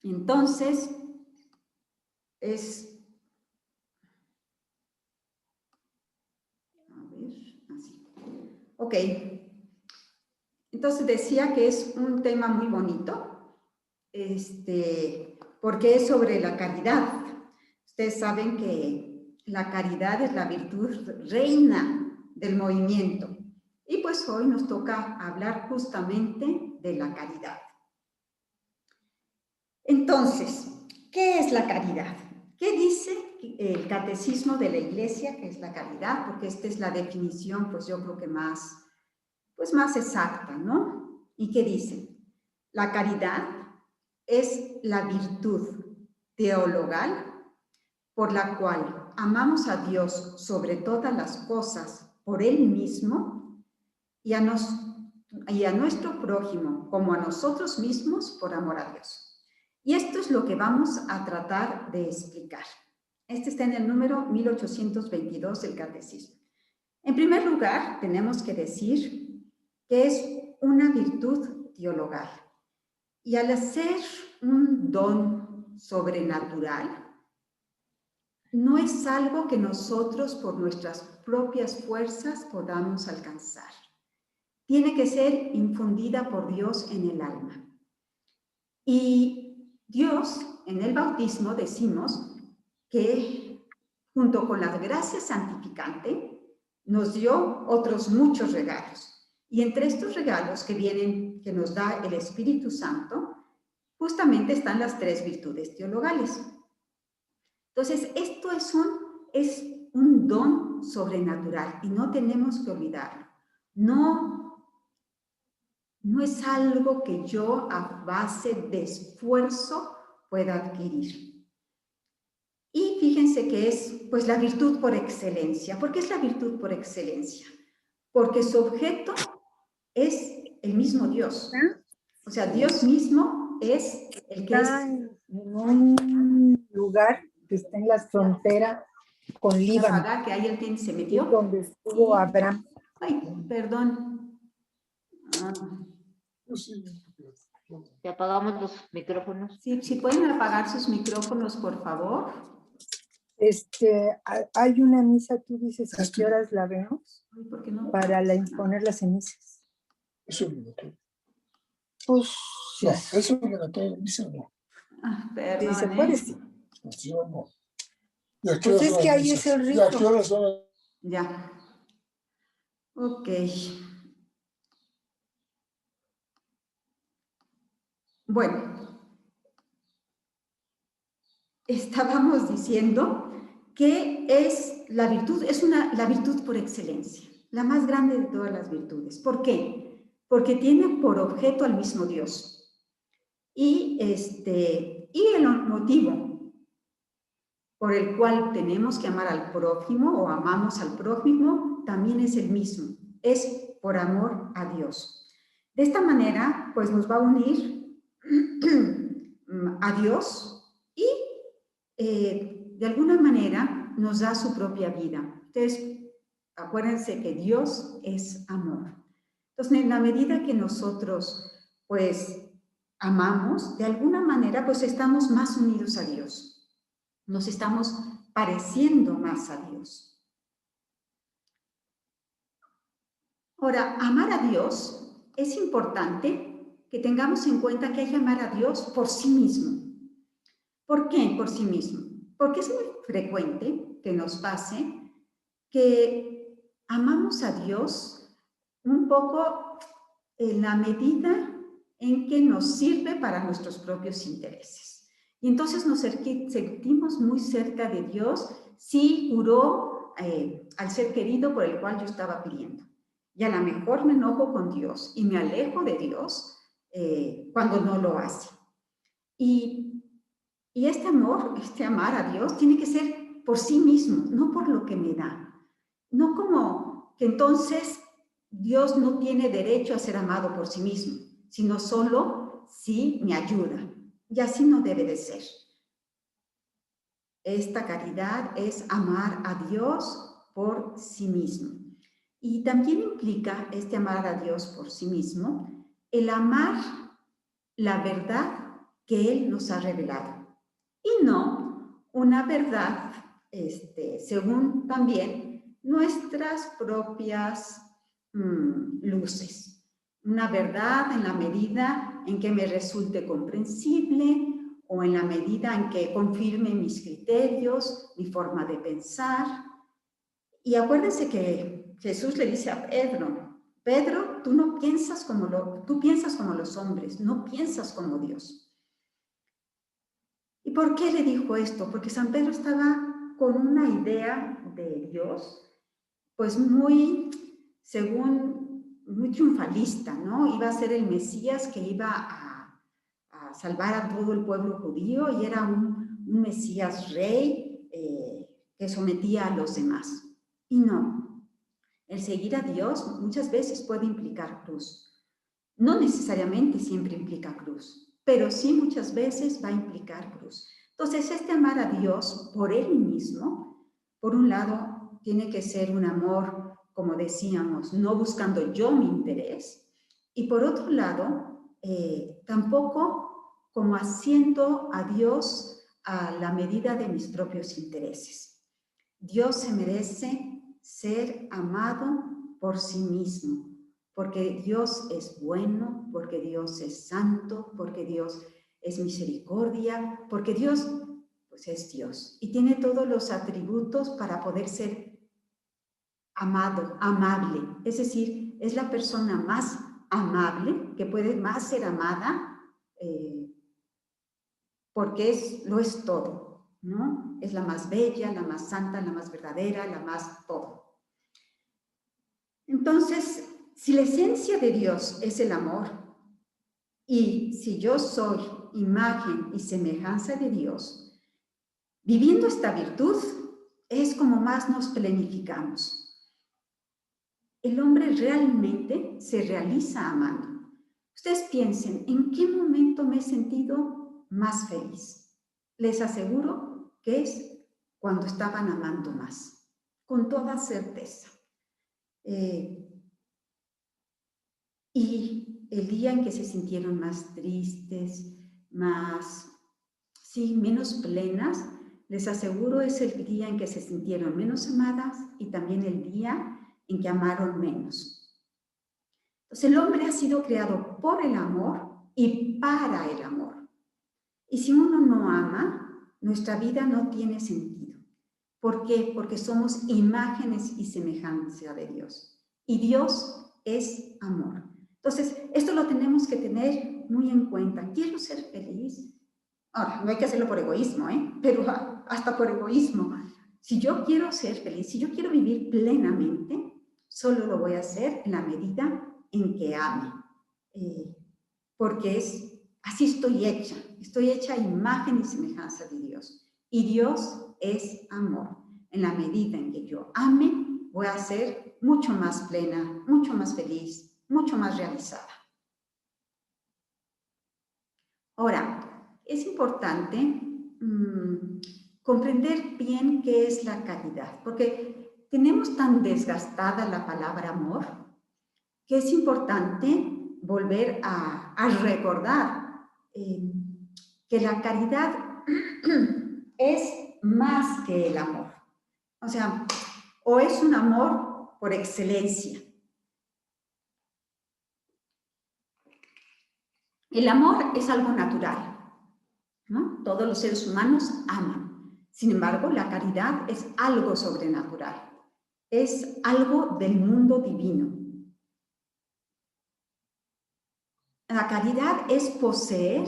Entonces, es... A ver, así. Ok. Entonces decía que es un tema muy bonito, porque es sobre la caridad. Ustedes saben que la caridad es la virtud reina del movimiento. Y pues hoy nos toca hablar justamente de la caridad. Entonces, ¿qué es la caridad? ¿Qué dice el Catecismo de la Iglesia que es la caridad? Porque esta es la definición, pues yo creo que más exacta, ¿no? ¿Y qué dice? La caridad es la virtud teologal por la cual amamos a Dios sobre todas las cosas por Él mismo y a nuestro prójimo como a nosotros mismos por amor a Dios. Y esto es lo que vamos a tratar de explicar. Este está en el número 1822 del Catecismo. En primer lugar, tenemos que decir que es una virtud teologal. Y al ser un don sobrenatural, no es algo que nosotros por nuestras propias fuerzas podamos alcanzar. Tiene que ser infundida por Dios en el alma. Y Dios, en el bautismo decimos que junto con la gracia santificante nos dio otros muchos regalos. Y entre estos regalos que nos da el Espíritu Santo, justamente están las tres virtudes teologales. Entonces, esto es un don sobrenatural y no tenemos que olvidarlo. No es algo que yo a base de esfuerzo pueda adquirir. Y fíjense que es pues la virtud por excelencia. ¿Por qué es la virtud por excelencia? Porque su objeto es el mismo Dios. O sea, Dios mismo es el que está en un lugar que está en la frontera con Líbano. Que ahí el se metió. Donde estuvo Abraham. Ay, perdón. Te apagamos los micrófonos. Sí, si pueden apagar sus micrófonos, por favor. Hay una misa, tú dices, ¿a qué horas la vemos? ¿Por qué no? Para imponer las cenizas. Es obligatorio. Pues, no, es obligatorio, misa no. Perdón, si se puede, sí. Yo no. Pues es que ahí es el rito. ¿A qué horas son? Ya. Ok. Bueno, estábamos diciendo que es la virtud, la virtud por excelencia, la más grande de todas las virtudes. ¿Por qué? Porque tiene por objeto al mismo Dios. Y el motivo por el cual tenemos que amar al prójimo o amamos al prójimo también es el mismo, es por amor a Dios. De esta manera, pues nos va a unir a Dios y de alguna manera nos da su propia vida. Entonces, acuérdense que Dios es amor. Entonces, en la medida que nosotros, pues, amamos, de alguna manera, pues, estamos más unidos a Dios. Nos estamos pareciendo más a Dios. Ahora, amar a Dios es importante que tengamos en cuenta que hay que amar a Dios por sí mismo. ¿Por qué por sí mismo? Porque es muy frecuente que nos pase que amamos a Dios un poco en la medida en que nos sirve para nuestros propios intereses. Y entonces nos sentimos muy cerca de Dios si curó al ser querido por el cual yo estaba pidiendo. Y a lo mejor me enojo con Dios y me alejo de Dios cuando no lo hace. Y este amor, este amar a Dios, tiene que ser por sí mismo, no por lo que me da. No como que entonces Dios no tiene derecho a ser amado por sí mismo, sino solo si me ayuda. Y así no debe de ser. Esta caridad es amar a Dios por sí mismo. Y también implica este amar a Dios por sí mismo, el amar la verdad que Él nos ha revelado. Y no una verdad, según también nuestras propias luces. Una verdad en la medida en que me resulte comprensible o en la medida en que confirme mis criterios, mi forma de pensar. Y acuérdense que Jesús le dice a Pedro, Pedro, tú piensas como los hombres, no piensas como Dios. ¿Y por qué le dijo esto? Porque San Pedro estaba con una idea de Dios, pues muy, según, muy triunfalista, ¿no? Iba a ser el Mesías que iba a salvar a todo el pueblo judío y era un Mesías rey que sometía a los demás. Y no, el seguir a Dios muchas veces puede implicar cruz. No necesariamente siempre implica cruz, pero sí muchas veces va a implicar cruz. Entonces, amar a Dios por Él mismo, por un lado, tiene que ser un amor, como decíamos, no buscando yo mi interés, y por otro lado, tampoco como haciendo a Dios a la medida de mis propios intereses. Dios se merece ser amado por sí mismo, porque Dios es bueno, porque Dios es santo, porque Dios es misericordia, porque Dios pues es Dios y tiene todos los atributos para poder ser amado, amable. Es decir, es la persona más amable, que puede más ser amada, porque lo es todo, ¿no? Es la más bella, la más santa, la más verdadera, la más todo. Entonces, si la esencia de Dios es el amor, y si yo soy imagen y semejanza de Dios, viviendo esta virtud es como más nos planificamos. El hombre realmente se realiza amando. Ustedes piensen, ¿en qué momento me he sentido más feliz? Les aseguro que es cuando estaban amando más, con toda certeza. Y el día en que se sintieron más tristes, menos plenas, les aseguro es el día en que se sintieron menos amadas y también el día en que amaron menos. Entonces el hombre ha sido creado por el amor y para el amor. Y si uno no ama, nuestra vida no tiene sentido. ¿Por qué? Porque somos imágenes y semejanza de Dios. Y Dios es amor. Entonces, esto lo tenemos que tener muy en cuenta. ¿Quiero ser feliz? Ahora, no hay que hacerlo por egoísmo, pero hasta por egoísmo. Si yo quiero ser feliz, si yo quiero vivir plenamente, solo lo voy a hacer en la medida en que ame. Porque así estoy hecha a imagen y semejanza de Dios. Y Dios es amor. En la medida en que yo ame, voy a ser mucho más plena, mucho más feliz, mucho más realizada. Ahora, es importante comprender bien qué es la caridad, porque tenemos tan desgastada la palabra amor que es importante volver a recordar que la caridad es más que el amor. O sea, o es un amor por excelencia. El amor es algo natural, ¿no? Todos los seres humanos aman. Sin embargo, la caridad es algo sobrenatural. Es algo del mundo divino. La caridad es poseer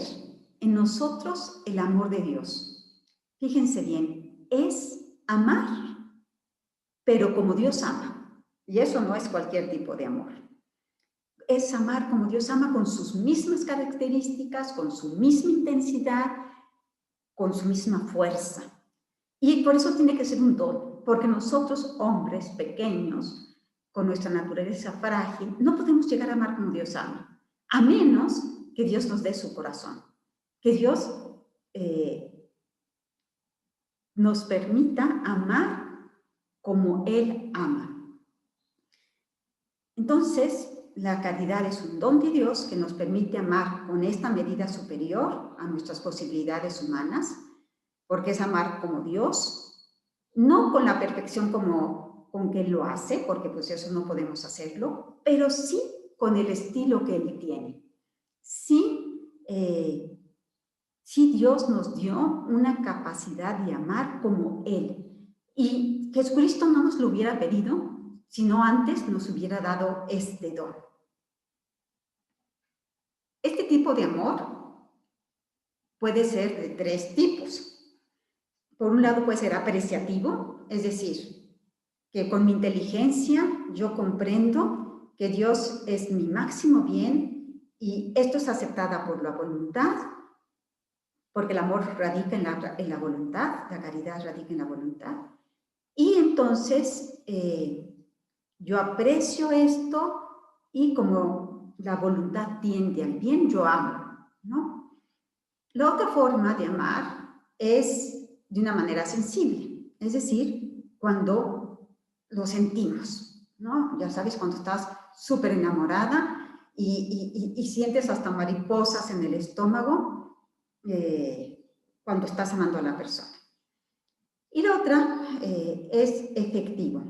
en nosotros el amor de Dios. Fíjense bien, es amar, pero como Dios ama. Y eso no es cualquier tipo de amor. Es amar como Dios ama, con sus mismas características, con su misma intensidad, con su misma fuerza. Y por eso tiene que ser un don, porque nosotros, hombres pequeños, con nuestra naturaleza frágil, no podemos llegar a amar como Dios ama, a menos que Dios nos dé su corazón, que Dios nos permita amar como Él ama. Entonces, la caridad es un don de Dios que nos permite amar con esta medida superior a nuestras posibilidades humanas, porque es amar como Dios, no con la perfección con que Él lo hace, porque pues eso no podemos hacerlo, pero sí con el estilo que Él tiene. Sí, sí Dios nos dio una capacidad de amar como Él. Y Jesucristo no nos lo hubiera pedido, sino antes nos hubiera dado este don. Este tipo de amor puede ser de 3 tipos. Por un lado puede ser apreciativo, es decir, que con mi inteligencia yo comprendo que Dios es mi máximo bien y esto es aceptada por la voluntad, porque el amor radica en la voluntad, la caridad radica en la voluntad. Y entonces yo aprecio esto y como la voluntad tiende al bien, yo amo, ¿no? La otra forma de amar es de una manera sensible, es decir, cuando lo sentimos, ¿no? Ya sabes, cuando estás súper enamorada y sientes hasta mariposas en el estómago cuando estás amando a la persona. Y la otra es efectivo,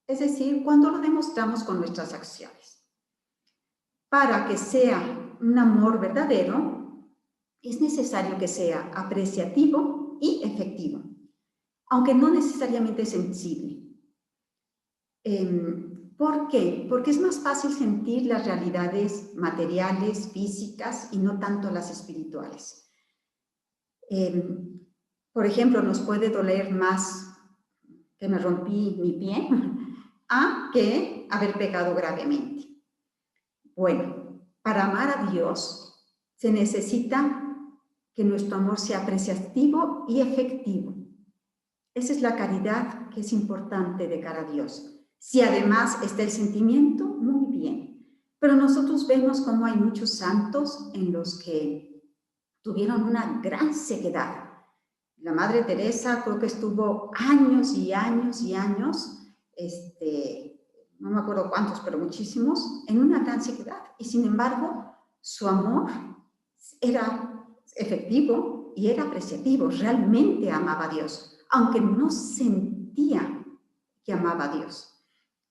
es decir, cuando lo demostramos con nuestras acciones. Para que sea un amor verdadero, es necesario que sea apreciativo y efectivo, aunque no necesariamente sensible. ¿Por qué? Porque es más fácil sentir las realidades materiales, físicas, y no tanto las espirituales. Por ejemplo, nos puede doler más que me rompí mi pie a que haber pecado gravemente. Bueno, para amar a Dios se necesita que nuestro amor sea apreciativo y efectivo. Esa es la caridad que es importante de cara a Dios. Si además está el sentimiento, muy bien. Pero nosotros vemos cómo hay muchos santos en los que tuvieron una gran sequedad. La Madre Teresa creo que estuvo años y años y años, no me acuerdo cuántos, pero muchísimos, en una gran sequedad. Y sin embargo, su amor era efectivo y era apreciativo. Realmente amaba a Dios, aunque no sentía que amaba a Dios.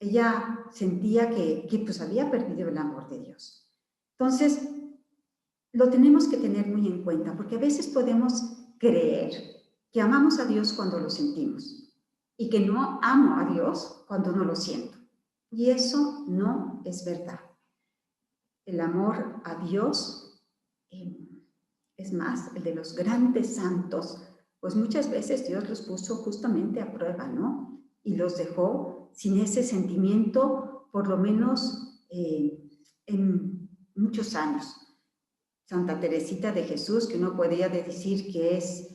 Ella sentía que pues había perdido el amor de Dios. Entonces, lo tenemos que tener muy en cuenta, porque a veces podemos creer que amamos a Dios cuando lo sentimos y que no amo a Dios cuando no lo siento. Y eso no es verdad. El amor a Dios, es más, el de los grandes santos, pues muchas veces Dios los puso justamente a prueba, ¿no? Y los dejó sin ese sentimiento, por lo menos en muchos años. Santa Teresita de Jesús, que uno podría decir que es,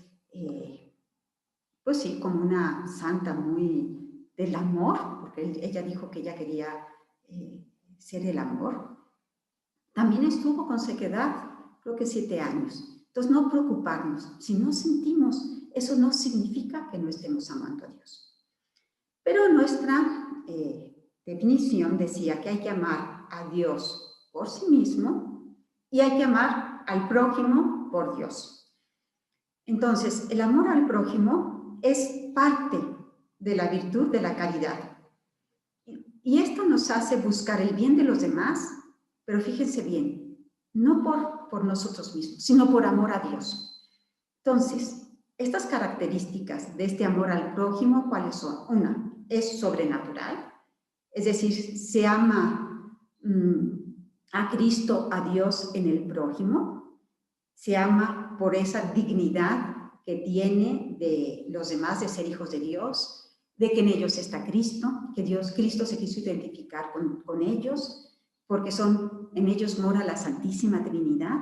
pues sí, como una santa muy del amor, porque ella dijo que ella quería ser el amor. También estuvo con sequedad, creo que 7 años. Entonces, no preocuparnos. Si no sentimos, eso no significa que no estemos amando a Dios. Pero nuestra definición decía que hay que amar a Dios por sí mismo y hay que amar al prójimo por Dios. Entonces, el amor al prójimo es parte de la virtud de la caridad. Y esto nos hace buscar el bien de los demás, pero fíjense bien, no por nosotros mismos, sino por amor a Dios. Entonces, estas características de este amor al prójimo, ¿cuáles son? Una, es sobrenatural, es decir, se ama a Cristo, a Dios en el prójimo, se ama por esa dignidad que tiene de los demás de ser hijos de Dios, de que en ellos está Cristo, que Cristo se quiso identificar con ellos, porque en ellos mora la Santísima Trinidad.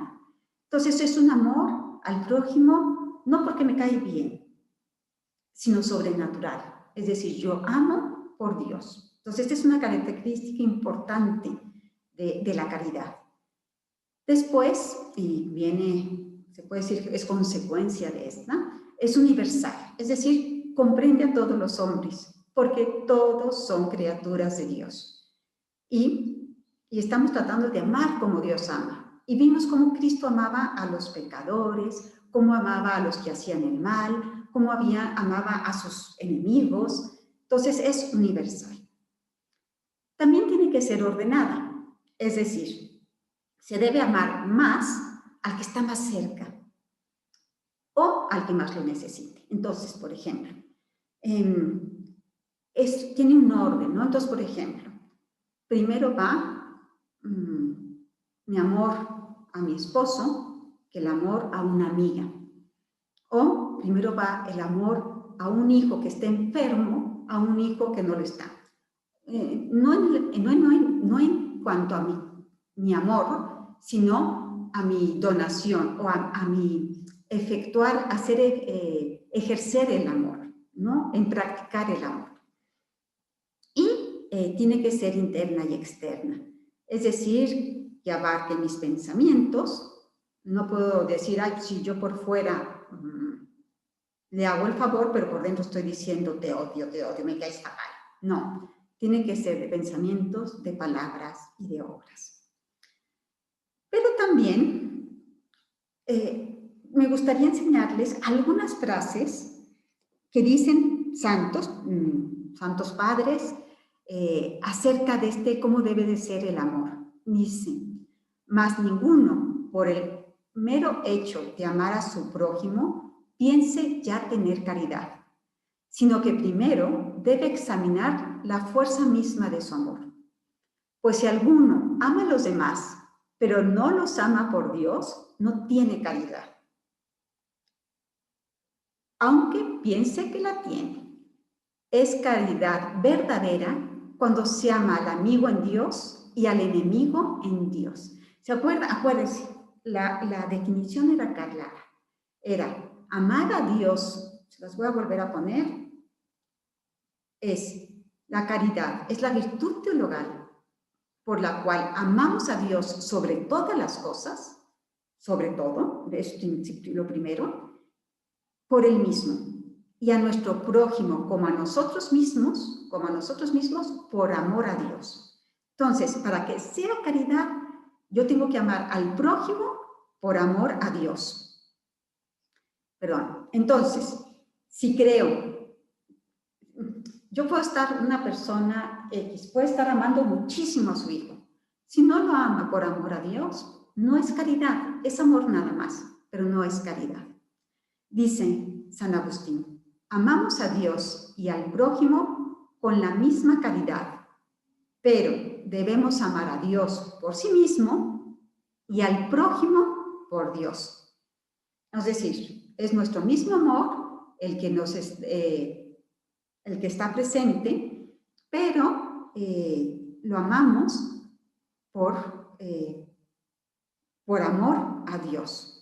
Entonces es un amor al prójimo, no porque me cae bien, sino sobrenatural. Es decir, yo amo por Dios. Entonces esta es una característica importante de la caridad. Después, y viene, se puede decir que es consecuencia de esta, es universal, es decir, comprende a todos los hombres, porque todos son criaturas de Dios. Y y estamos tratando de amar como Dios ama. Y vimos cómo Cristo amaba a los pecadores, cómo amaba a los que hacían el mal, cómo amaba a sus enemigos. Entonces es universal. También tiene que ser ordenada, es decir, se debe amar más al que está más cerca o al que más lo necesite. Entonces, por ejemplo, tiene un orden, ¿no? Entonces, por ejemplo, primero va mi amor a mi esposo que el amor a una amiga. O primero va el amor a un hijo que esté enfermo a un hijo que no lo está. No en cuanto a mi amor, sino a mi donación o a mi efectuar, ejercer el amor, ¿no? En practicar el amor. Y tiene que ser interna y externa. Es decir, que abarque mis pensamientos. No puedo decir, ay, si yo por fuera le hago el favor, pero por dentro estoy diciendo, te odio, me caes fatal. No, tiene que ser de pensamientos, de palabras y de obras. Pero también me gustaría enseñarles algunas frases que dicen santos padres, acerca de cómo debe de ser el amor. Dicen, mas ninguno, por el mero hecho de amar a su prójimo, piense ya tener caridad, sino que primero debe examinar la fuerza misma de su amor. Pues si alguno ama a los demás, pero no los ama por Dios, no tiene caridad, aunque piense que la tiene. Es caridad verdadera cuando se ama al amigo en Dios y al enemigo en Dios. ¿Se acuerdan? Acuérdense, la definición era clara. Era amar a Dios, se las voy a volver a poner, es la caridad, es la virtud teologal por la cual amamos a Dios sobre todas las cosas, sobre todo, es lo primero, por Él mismo, y a nuestro prójimo como a nosotros mismos, por amor a Dios. Entonces, para que sea caridad, yo tengo que amar al prójimo por amor a Dios. Perdón. Entonces, si creo, yo puedo estar, una persona X, puede estar amando muchísimo a su hijo. Si no lo ama por amor a Dios, no es caridad, es amor nada más, pero no es caridad. Dice San Agustín, amamos a Dios y al prójimo con la misma caridad, pero debemos amar a Dios por sí mismo y al prójimo por Dios. Es decir, es nuestro mismo amor el que está presente, pero lo amamos por amor a Dios.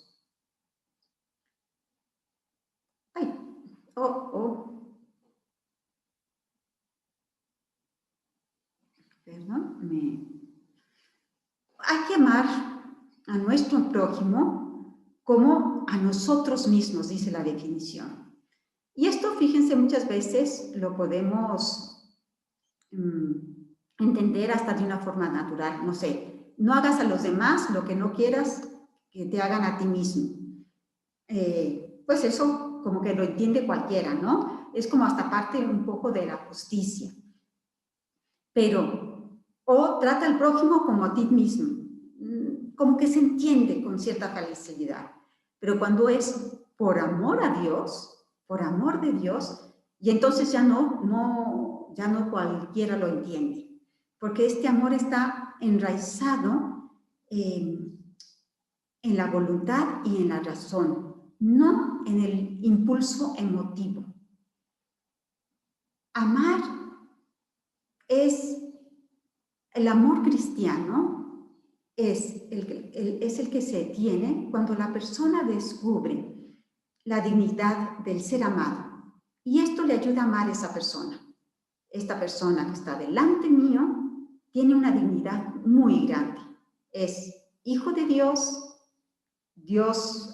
Perdón, hay que amar a nuestro prójimo como a nosotros mismos, dice la definición. Y esto, fíjense, muchas veces lo podemos entender hasta de una forma natural. No sé, no hagas a los demás lo que no quieras que te hagan a ti mismo. Pues eso como que lo entiende cualquiera, ¿no? Es como hasta parte un poco de la justicia. Pero, o trata al prójimo como a ti mismo. Como que se entiende con cierta facilidad. Pero cuando es por amor a Dios, por amor de Dios, y entonces ya no cualquiera lo entiende. Porque este amor está enraizado en la voluntad y en la razón, no en el impulso emotivo. Amar es el amor cristiano, es el que se tiene cuando la persona descubre la dignidad del ser amado. Y esto le ayuda a amar a esa persona. Esta persona que está delante mío tiene una dignidad muy grande. Es hijo de Dios. Dios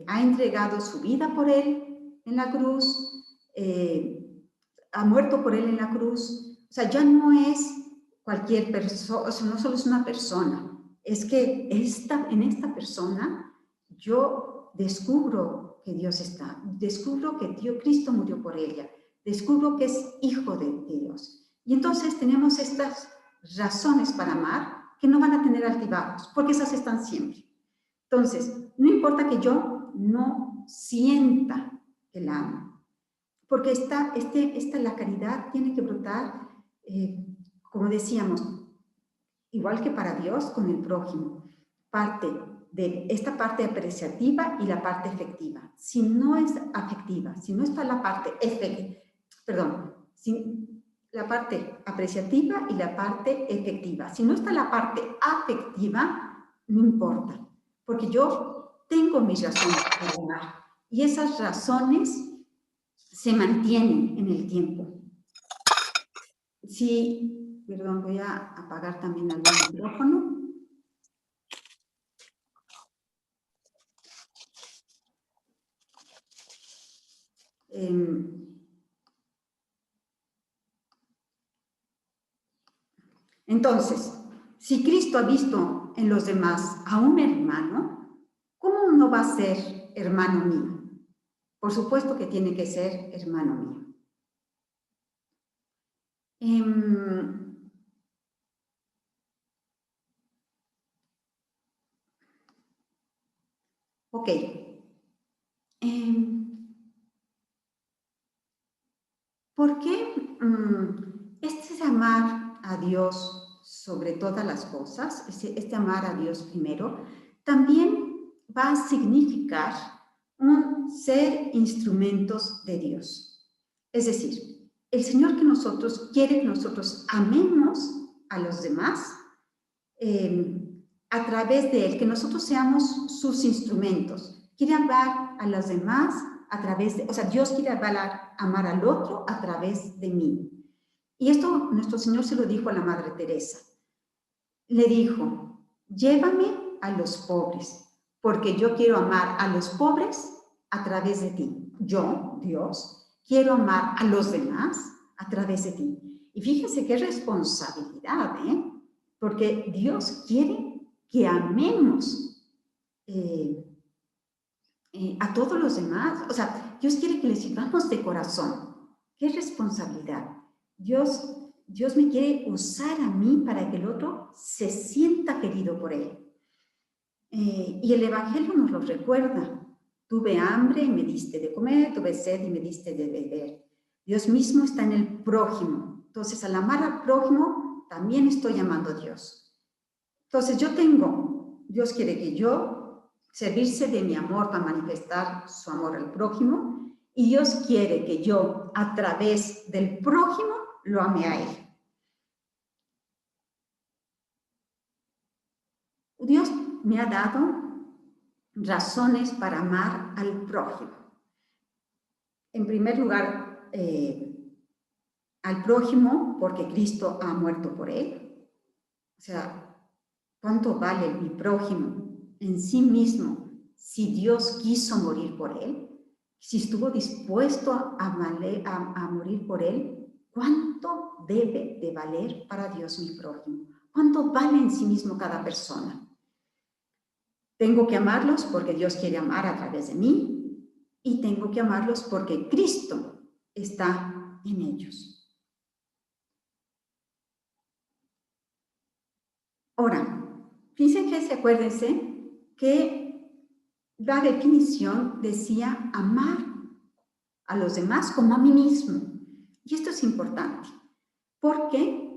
ha entregado su vida por él en la cruz, ha muerto por él en la cruz. O sea, ya no es cualquier persona, o sea, no solo es una persona, es que en esta persona yo descubro que Dios está, descubro que Cristo murió por ella, descubro que es hijo de Dios. Y entonces tenemos estas razones para amar que no van a tener altibajos, porque esas están siempre. Entonces, no importa que yo no sienta que la amo, porque la caridad tiene que brotar, como decíamos, igual que para Dios, con el prójimo. Parte de esta parte apreciativa y la parte efectiva. Si no es afectiva, si no está la parte la parte apreciativa y la parte efectiva. Si no está la parte afectiva, no importa, porque yo tengo mis razones para amar y esas razones se mantienen en el tiempo. Sí, perdón, voy a apagar también el micrófono. Entonces, si Cristo ha visto en los demás a un hermano, ¿cómo no va a ser hermano mío? Por supuesto que tiene que ser hermano mío. Ok. ¿Por qué este es amar a Dios sobre todas las cosas, este amar a Dios primero, también va a significar un ser instrumentos de Dios? Es decir, el Señor quiere que nosotros amemos a los demás a través de Él, que nosotros seamos sus instrumentos. Quiere amar a los demás a través de, o sea, Dios quiere amar al otro a través de mí. Y esto nuestro Señor se lo dijo a la Madre Teresa. Le dijo, llévame a los pobres, porque yo quiero amar a los pobres a través de ti. Yo, Dios, quiero amar a los demás a través de ti. Y fíjense qué responsabilidad, porque Dios quiere que amemos a todos los demás. O sea, Dios quiere que le sirvamos de corazón. ¡Qué responsabilidad! Dios me quiere usar a mí para que el otro se sienta querido por Él. Y el Evangelio nos lo recuerda. Tuve hambre y me diste de comer, tuve sed y me diste de beber. Dios mismo está en el prójimo. Entonces, al amar al prójimo, también estoy amando a Dios. Entonces, Dios quiere que yo servirse de mi amor para manifestar su amor al prójimo, y Dios quiere que yo, a través del prójimo, lo ame a Él. Dios me ha dado razones para amar al prójimo. En primer lugar, al prójimo, porque Cristo ha muerto por él. O sea, ¿cuánto vale mi prójimo en sí mismo si Dios quiso morir por él? Si estuvo dispuesto a morir por él, ¿cuánto debe de valer para Dios mi prójimo? ¿Cuánto vale en sí mismo cada persona? Tengo que amarlos porque Dios quiere amar a través de mí, y tengo que amarlos porque Cristo está en ellos. Ahora, fíjense, acuérdense que la definición decía amar a los demás como a mí mismo. Y esto es importante, porque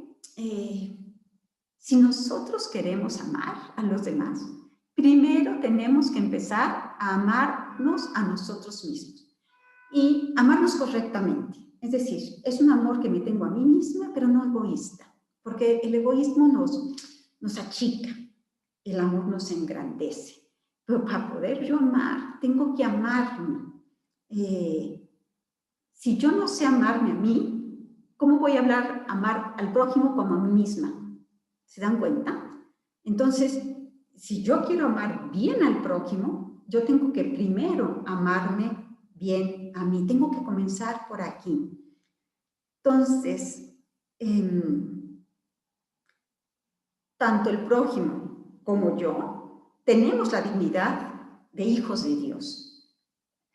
si nosotros queremos amar a los demás, primero tenemos que empezar a amarnos a nosotros mismos y amarnos correctamente. Es decir, es un amor que me tengo a mí misma, pero no egoísta, porque el egoísmo nos achica, el amor nos engrandece. Pero para poder yo amar, tengo que amarme. Si yo no sé amarme a mí, ¿cómo voy a amar al prójimo como a mí misma? ¿Se dan cuenta? Entonces, si yo quiero amar bien al prójimo, yo tengo que primero amarme bien a mí. Tengo que comenzar por aquí. Entonces, tanto el prójimo como yo tenemos la dignidad de hijos de Dios.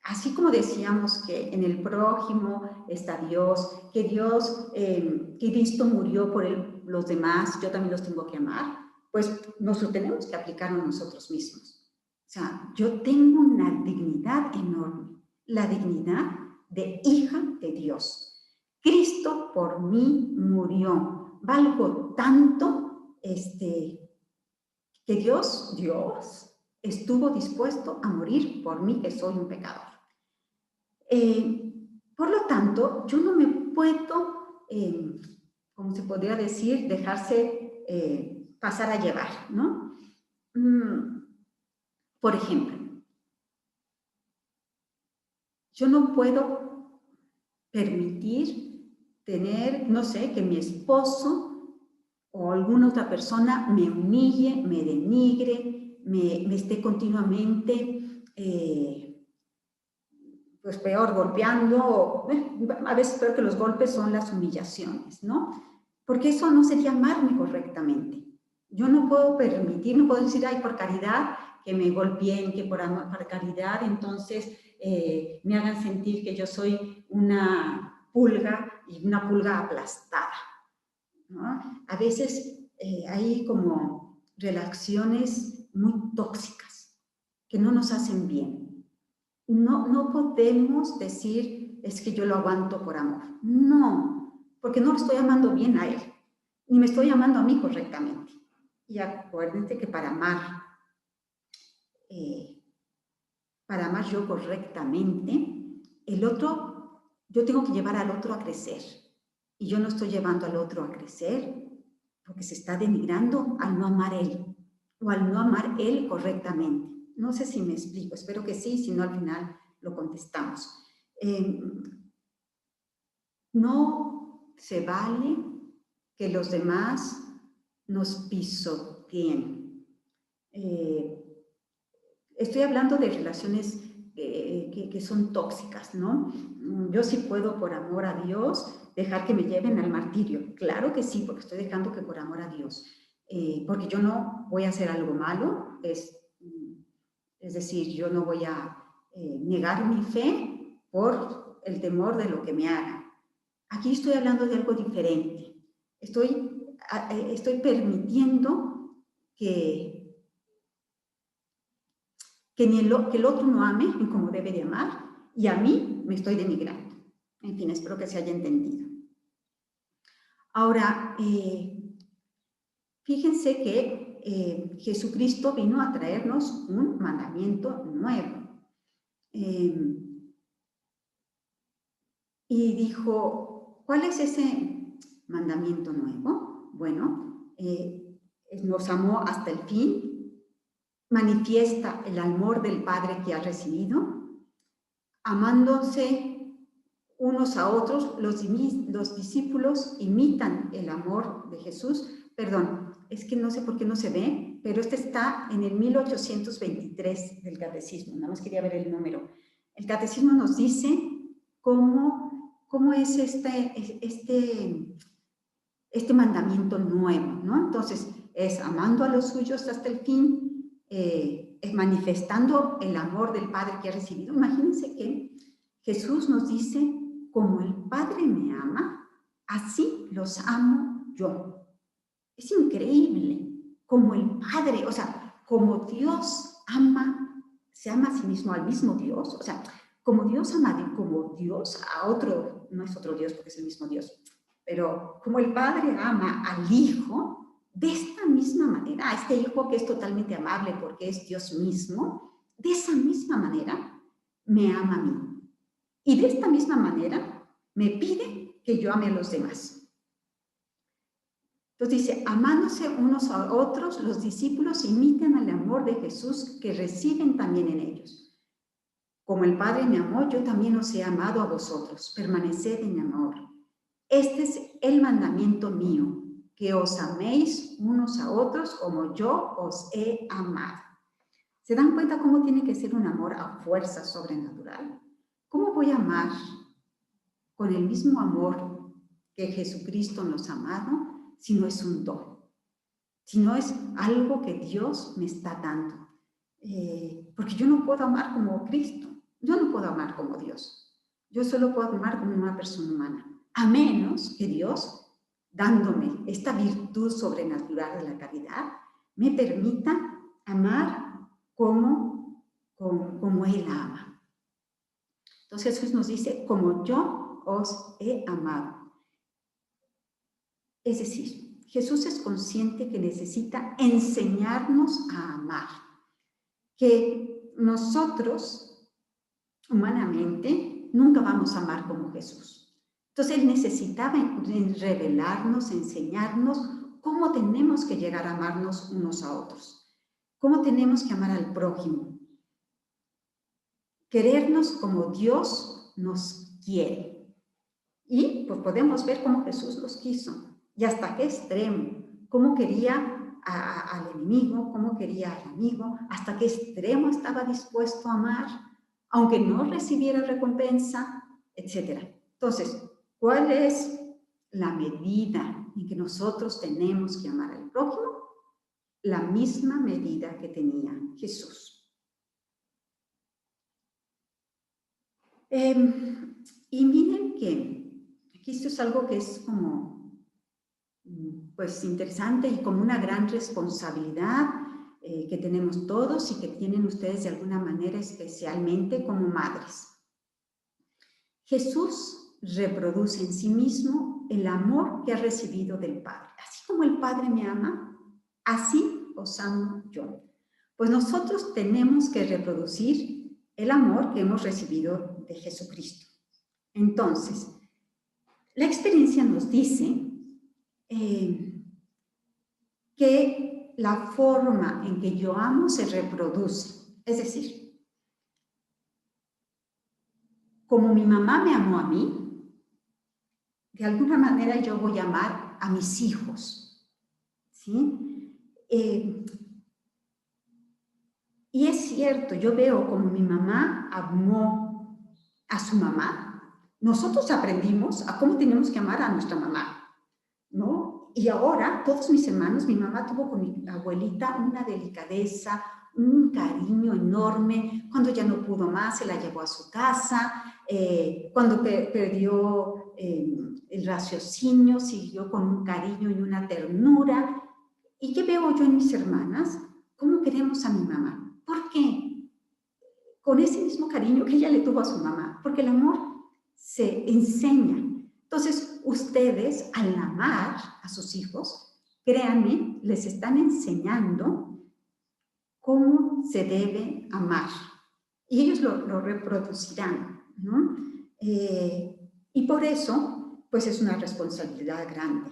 Así como decíamos que en el prójimo está Dios, que que Cristo murió por los demás, yo también los tengo que amar, pues nos lo tenemos que aplicar a nosotros mismos. O sea, yo tengo una dignidad enorme, la dignidad de hija de Dios. Cristo por mí murió. Valgo tanto que Dios estuvo dispuesto a morir por mí, que soy un pecador. Por lo tanto, yo no me puedo, como se podría decir, dejarse pasar a llevar, ¿no? Por ejemplo, yo no puedo permitir tener, no sé, que mi esposo o alguna otra persona me humille, me denigre, me esté continuamente, pues peor, golpeando. A veces creo que los golpes son las humillaciones, ¿no? Porque eso no sería amarme correctamente. Yo no puedo permitir, no puedo decir, ay, por caridad, que me golpeen, que por caridad, entonces me hagan sentir que yo soy una pulga y una pulga aplastada, ¿no? A veces hay como relaciones muy tóxicas que no nos hacen bien. No podemos decir, es que yo lo aguanto por amor. No, porque no lo estoy amando bien a él, ni me estoy amando a mí correctamente. Y acuérdense que para amar yo correctamente, yo tengo que llevar al otro a crecer. Y yo no estoy llevando al otro a crecer porque se está denigrando al no amar él o al no amar él correctamente. No sé si me explico, espero que sí, si no al final lo contestamos. No se vale que los demás nos pisoteen. Estoy hablando de relaciones que son tóxicas, ¿no? Yo sí puedo, por amor a Dios, dejar que me lleven al martirio. Claro que sí, porque estoy dejando que por amor a Dios. Porque yo no voy a hacer algo malo, es decir, yo no voy a negar mi fe por el temor de lo que me hagan. Aquí estoy hablando de algo diferente. Estoy permitiendo que el otro no ame como debe de amar y a mí me estoy denigrando. En fin, espero que se haya entendido. Ahora, fíjense que Jesucristo vino a traernos un mandamiento nuevo. Y dijo, ¿cuál es ese mandamiento nuevo? Bueno, nos amó hasta el fin, manifiesta el amor del Padre que ha recibido, amándose unos a otros, los discípulos imitan el amor de Jesús. Perdón, es que no sé por qué no se ve, pero este está en el 1823 del Catecismo, nada más quería ver el número. El Catecismo nos dice cómo es este mandamiento nuevo, ¿no? Entonces, es amando a los suyos hasta el fin, es manifestando el amor del Padre que ha recibido. Imagínense que Jesús nos dice, como el Padre me ama, así los amo yo. Es increíble, como el Padre, o sea, como Dios se ama a sí mismo, al mismo Dios, o sea, como Dios ama, como Dios a otro, no es otro Dios porque es el mismo Dios, pero como el Padre ama al Hijo, de esta misma manera, a este Hijo que es totalmente amable porque es Dios mismo, de esa misma manera me ama a mí. Y de esta misma manera me pide que yo ame a los demás. Entonces dice, amándose unos a otros, los discípulos imiten el amor de Jesús que reciben también en ellos. Como el Padre me amó, yo también os he amado a vosotros. Permaneced en mi amor. Este es el mandamiento mío, que os améis unos a otros como yo os he amado. ¿Se dan cuenta cómo tiene que ser un amor a fuerza sobrenatural? ¿Cómo voy a amar con el mismo amor que Jesucristo nos ha amado si no es un don? sino es algo que Dios me está dando. Porque yo no puedo amar como Cristo, yo no puedo amar como Dios, yo solo puedo amar como una persona humana, a menos que Dios, dándome esta virtud sobrenatural de la caridad, me permita amar como Él ama. Entonces Jesús nos dice, como yo os he amado. Es decir, Jesús es consciente que necesita enseñarnos a amar, que nosotros, humanamente, nunca vamos a amar como Jesús. Entonces, Él necesitaba revelarnos, enseñarnos cómo tenemos que llegar a amarnos unos a otros, cómo tenemos que amar al prójimo, querernos como Dios nos quiere. Y pues podemos ver cómo Jesús los quiso y hasta qué extremo, cómo quería al enemigo, cómo quería al amigo, hasta qué extremo estaba dispuesto a amar, aunque no recibiera recompensa, etc. Entonces, ¿cuál es la medida en que nosotros tenemos que amar al prójimo? La misma medida que tenía Jesús. Y miren que aquí esto es algo que es como pues interesante y como una gran responsabilidad que tenemos todos y que tienen ustedes de alguna manera especialmente como madres. Jesús reproduce en sí mismo el amor que ha recibido del Padre. Así como el Padre me ama, así os amo yo. Pues nosotros tenemos que reproducir el amor que hemos recibido de Jesucristo. Entonces, la experiencia nos dice que la forma en que yo amo se reproduce. Es decir, como mi mamá me amó a mí, de alguna manera yo voy a amar a mis hijos, ¿sí? Y es cierto, yo veo como mi mamá amó a su mamá. Nosotros aprendimos a cómo tenemos que amar a nuestra mamá, ¿no? Y ahora, todos mis hermanos, mi mamá tuvo con mi abuelita una delicadeza, un cariño enorme. Cuando ya no pudo más, se la llevó a su casa. Cuando perdió el raciocinio, siguió con un cariño y una ternura. ¿Y qué veo yo en mis hermanas? ¿Cómo queremos a mi mamá? ¿Por qué? Con ese mismo cariño que ella le tuvo a su mamá, porque el amor se enseña. Entonces, ustedes, al amar a sus hijos, créanme, les están enseñando cómo se debe amar. Y ellos lo reproducirán, ¿no? Y por eso, pues es una responsabilidad grande.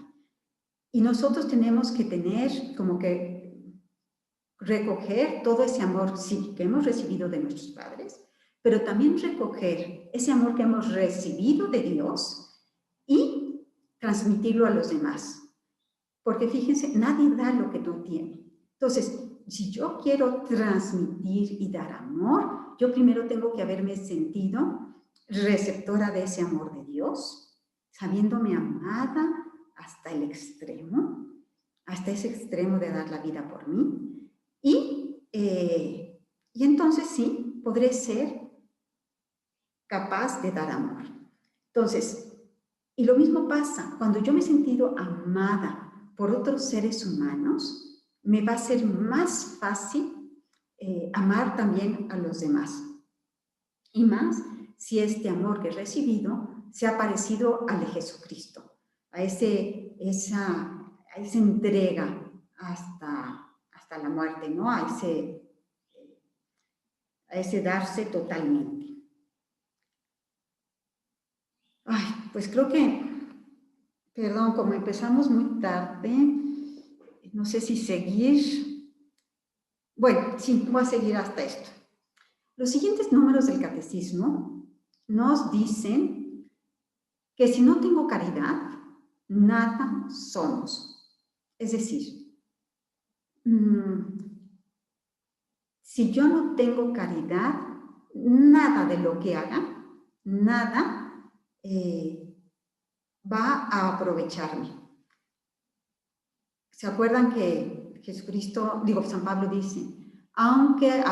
Y nosotros tenemos que tener como que recoger todo ese amor, sí, que hemos recibido de nuestros padres, pero también recoger ese amor que hemos recibido de Dios y transmitirlo a los demás. Porque fíjense, nadie da lo que no tiene. Entonces, si yo quiero transmitir y dar amor, yo primero tengo que haberme sentido receptora de ese amor de Dios, sabiéndome amada hasta el extremo, hasta ese extremo de dar la vida por mí. Y entonces sí, podré ser capaz de dar amor. Entonces, y lo mismo pasa, cuando yo me he sentido amada por otros seres humanos, me va a ser más fácil amar también a los demás. Y más si este amor que he recibido se ha parecido al de Jesucristo, a esa entrega hasta la muerte, ¿no? A ese darse totalmente. Ay, pues creo que, perdón, como empezamos muy tarde, no sé si seguir. Bueno, sí, voy a seguir hasta esto. Los siguientes números del catecismo nos dicen que si no tengo caridad, nada somos. Es decir, si yo no tengo caridad, nada de lo que haga, nada va a aprovecharme. ¿Se acuerdan que Jesucristo, San Pablo dice, aunque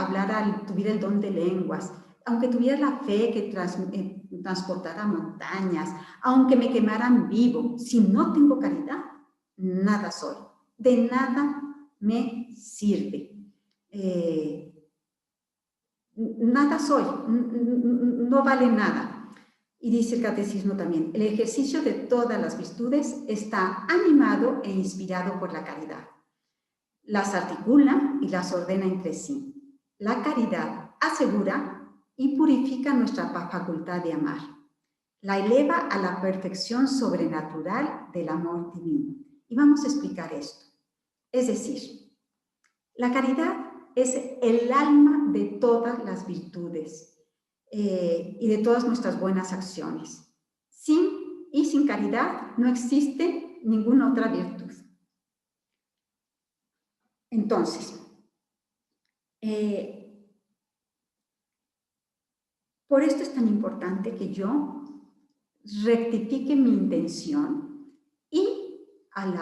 tuviera el don de lenguas, aunque tuviera la fe que transportara montañas, aunque me quemaran vivo, si no tengo caridad, nada soy, de nada me sirve. Nada soy, no vale nada. Y dice el catecismo también, el ejercicio de todas las virtudes está animado e inspirado por la caridad. Las articula y las ordena entre sí. La caridad asegura y purifica nuestra facultad de amar. La eleva a la perfección sobrenatural del amor divino. Y vamos a explicar esto. Es decir, la caridad es el alma de todas las virtudes y de todas nuestras buenas acciones. Sin caridad no existe ninguna otra virtud. Entonces, por esto es tan importante que yo rectifique mi intención y al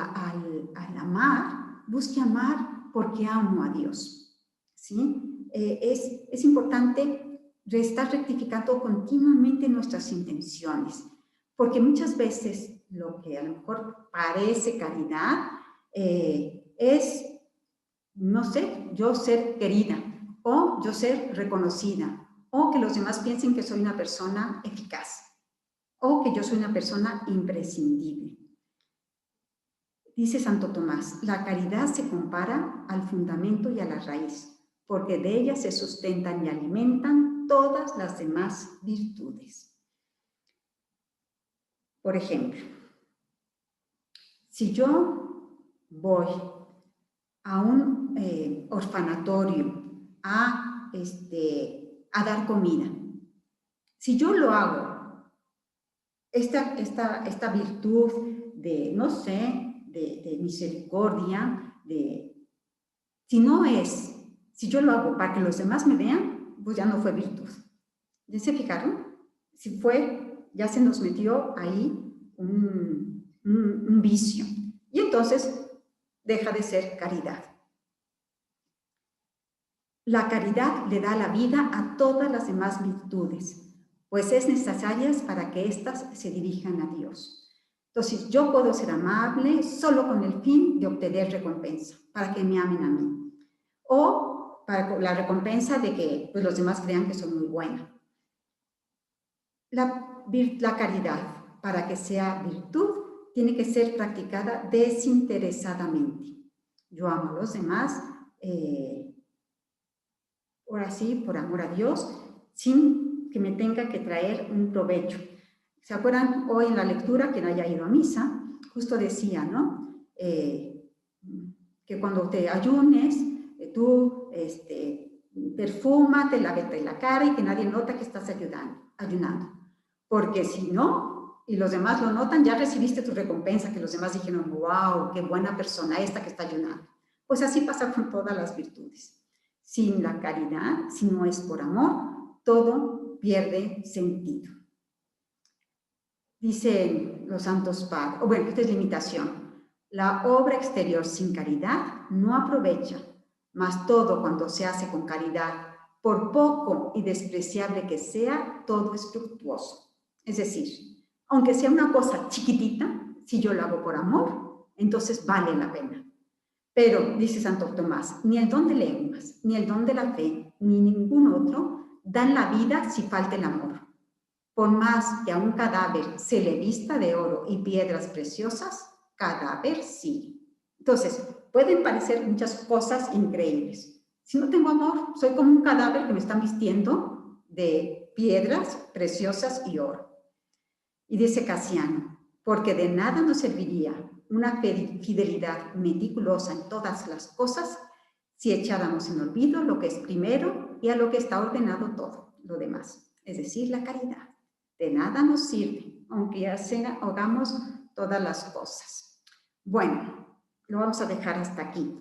amar, busque amar porque amo a Dios. ¿Sí? Es importante estar rectificando continuamente nuestras intenciones, porque muchas veces lo que a lo mejor parece caridad es, no sé, yo ser querida o yo ser reconocida o que los demás piensen que soy una persona eficaz o que yo soy una persona imprescindible. Dice Santo Tomás, la caridad se compara al fundamento y a la raíz, porque de ella se sustentan y alimentan todas las demás virtudes. Por ejemplo, si yo voy a un orfanatorio a dar comida, si yo lo hago, esta virtud de, no sé, de misericordia, si yo lo hago para que los demás me vean, pues ya no fue virtud. ¿Ya se fijaron? Si ya se nos metió ahí un vicio. Y entonces deja de ser caridad. La caridad le da la vida a todas las demás virtudes, pues es necesaria para que éstas se dirijan a Dios. Entonces, yo puedo ser amable solo con el fin de obtener recompensa, para que me amen a mí. O para la recompensa de que pues, los demás crean que soy muy buena. La caridad, para que sea virtud, tiene que ser practicada desinteresadamente. Yo amo a los demás, ahora sí, por amor a Dios, sin que me tenga que traer un provecho. ¿Se acuerdan? Hoy en la lectura, quien haya ido a misa, justo decía, ¿no? Que cuando te ayunes, tú perfúmate, lávate la cara y que nadie nota que estás ayunando. Porque si no, y los demás lo notan, ya recibiste tu recompensa, que los demás dijeron, wow, qué buena persona esta que está ayunando. Pues así pasa con todas las virtudes. Sin la caridad, si no es por amor, todo pierde sentido. Dicen los santos padres, bueno, esta es la imitación. La obra exterior sin caridad no aprovecha, mas todo cuando se hace con caridad, por poco y despreciable que sea, todo es fructuoso. Es decir, aunque sea una cosa chiquitita, si yo lo hago por amor, entonces vale la pena. Pero, dice Santo Tomás, ni el don de lenguas, ni el don de la fe, ni ningún otro dan la vida si falta el amor. Por más que a un cadáver se le vista de oro y piedras preciosas, cadáver sigue. Entonces, pueden parecer muchas cosas increíbles. Si no tengo amor, soy como un cadáver que me están vistiendo de piedras preciosas y oro. Y dice Casiano, porque de nada nos serviría una fidelidad meticulosa en todas las cosas si echáramos en olvido lo que es primero y a lo que está ordenado todo lo demás, es decir, la caridad. De nada nos sirve, aunque hagamos todas las cosas. Bueno, lo vamos a dejar hasta aquí.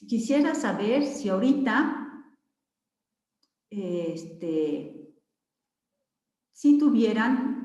Quisiera saber si ahorita, si tuvieran